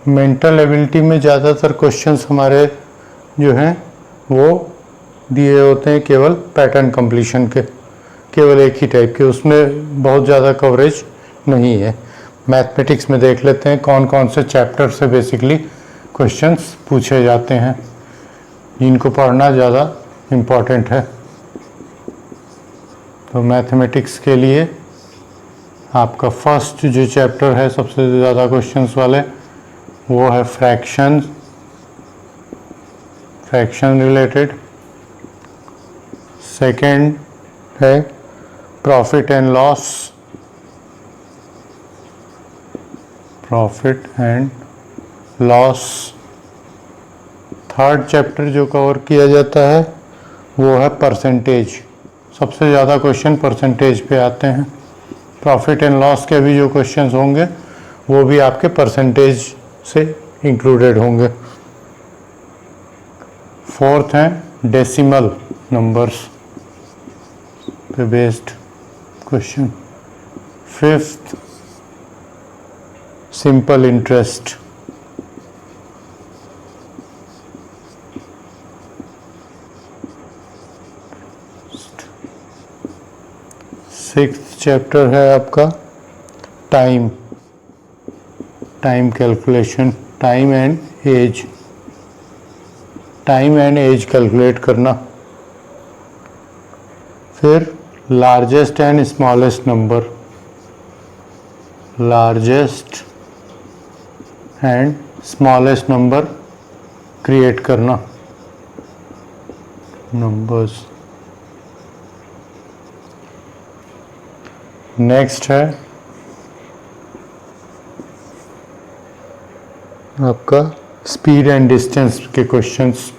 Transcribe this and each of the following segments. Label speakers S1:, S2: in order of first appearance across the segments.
S1: Mental ability में ज़्यादातर questions हमारे जो हैं वो दिए होते हैं केवल पैटर्न कंप्लीशन के, केवल एक ही टाइप के, उसमें बहुत ज़्यादा कवरेज नहीं है। मैथमेटिक्स में देख लेते हैं कौन कौन से चैप्टर से बेसिकली क्वेश्चंस पूछे जाते हैं जिनको पढ़ना ज़्यादा इम्पॉर्टेंट है। तो मैथमेटिक्स के लिए आपका फर्स्ट जो चैप्टर है सबसे ज़्यादा क्वेश्चंस वाले वो है फ्रैक्शन रिलेटेड। सेकंड है profit and loss. Third chapter जो कवर किया जाता है वो है परसेंटेज। सबसे ज़्यादा क्वेश्चन परसेंटेज पे आते हैं। प्रॉफिट एंड लॉस के भी जो क्वेश्चंस होंगे वो भी आपके परसेंटेज से इंक्लूडेड होंगे। फोर्थ हैं डेसिमल नंबर्स पे based question. Fifth simple interest. Sixth chapter है आपका time calculation, time and age calculate करना। फिर largest and smallest number create करना, नंबर्स। नेक्स्ट है आपका स्पीड एंड डिस्टेंस के क्वेश्चंस,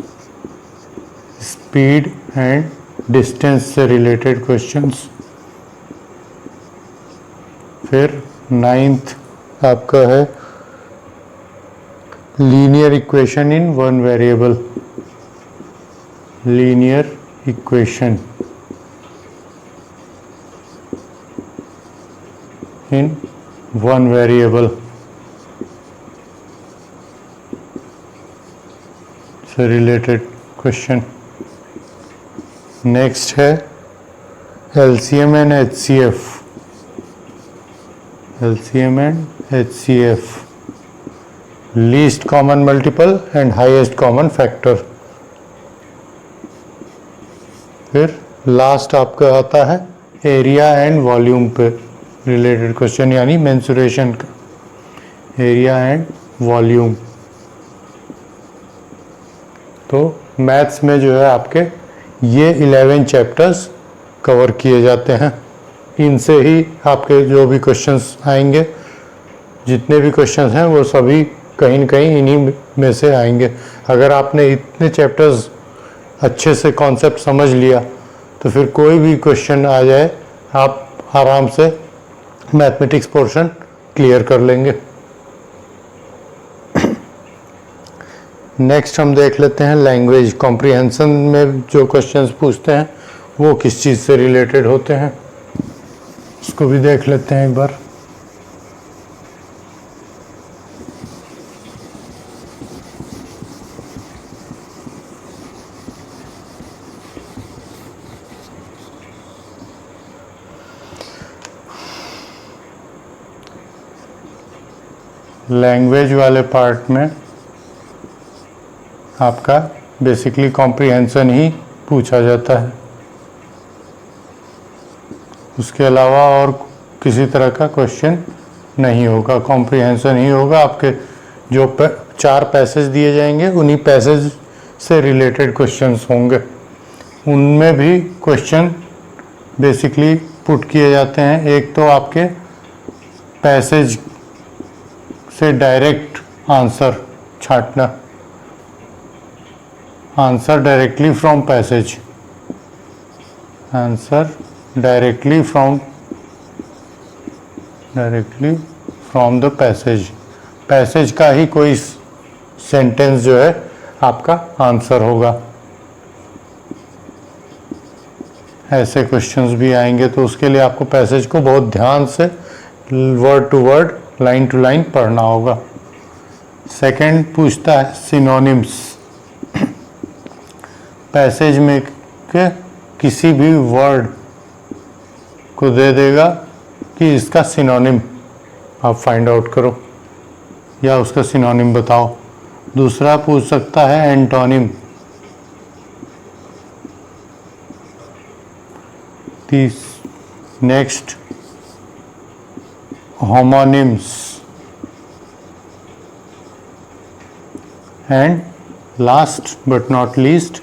S1: स्पीड एंड डिस्टेंस से रिलेटेड क्वेश्चंस। फिर नाइन्थ आपका है linear equation in one variable, linear equation in one variable से रिलेटेड क्वेश्चन। नेक्स्ट है LCM and HCF, least common multiple and highest common factor. फिर last आपका आता है एरिया एंड वॉल्यूम पे रिलेटेड क्वेश्चन, यानी मेंसुरेशन का, एरिया एंड वॉल्यूम। तो मैथ्स में जो है आपके ये 11 चैप्टर्स कवर किए जाते हैं। इनसे ही आपके जो भी क्वेश्चंस आएंगे, जितने भी क्वेश्चंस हैं वो सभी कहीं न कहीं इन्हीं में से आएंगे। अगर आपने इतने चैप्टर्स अच्छे से कॉन्सेप्ट समझ लिया तो फिर कोई भी क्वेश्चन आ जाए आप आराम से मैथमेटिक्स पोर्शन क्लियर कर लेंगे। नेक्स्ट हम देख लेते हैं लैंग्वेज कॉम्प्रिहेंशन में जो क्वेश्चंस पूछते हैं वो किस चीज़ से रिलेटेड होते हैं, उसको भी देख लेते हैं एक बार। लैंग्वेज वाले पार्ट में आपका बेसिकली कॉम्प्रिहेंशन ही पूछा जाता है, उसके अलावा और किसी तरह का क्वेश्चन नहीं होगा। कॉम्प्रिहेंशन ही होगा। आपके जो 4 पैसेज दिए जाएंगे उन्हीं पैसेज से रिलेटेड क्वेश्चंस होंगे। उनमें भी क्वेश्चन बेसिकली पुट किए जाते हैं। एक तो आपके पैसेज से डायरेक्ट आंसर छांटना, answer directly from passage, answer directly from the passage का ही कोई सेंटेंस जो है आपका आंसर होगा। ऐसे क्वेश्चंस भी आएंगे तो उसके लिए आपको पैसेज को बहुत ध्यान से word to word, line to line पढ़ना होगा। सेकंड पूछता है सिनोनिम्स, पैसेज में के किसी भी वर्ड को दे देगा कि इसका सिनोनिम आप फाइंड आउट करो या उसका सिनोनिम बताओ। दूसरा पूछ सकता है antonym, next homonyms and last but not least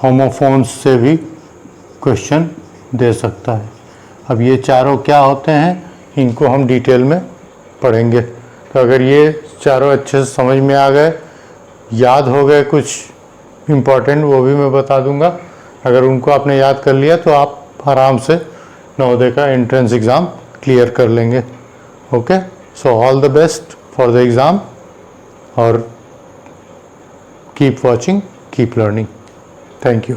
S1: homophones से भी क्वेश्चन दे सकता है। अब ये चारों क्या होते हैं इनको हम डिटेल में पढ़ेंगे। तो अगर ये चारों अच्छे से समझ में आ गए, याद हो गए कुछ इम्पोर्टेंट, वो भी मैं बता दूंगा। अगर उनको आपने याद कर लिया तो आप आराम से नवोदय का एंट्रेंस एग्ज़ाम क्लियर कर लेंगे। Okay, so all the best for the exam और keep watching, keep learning. Thank you.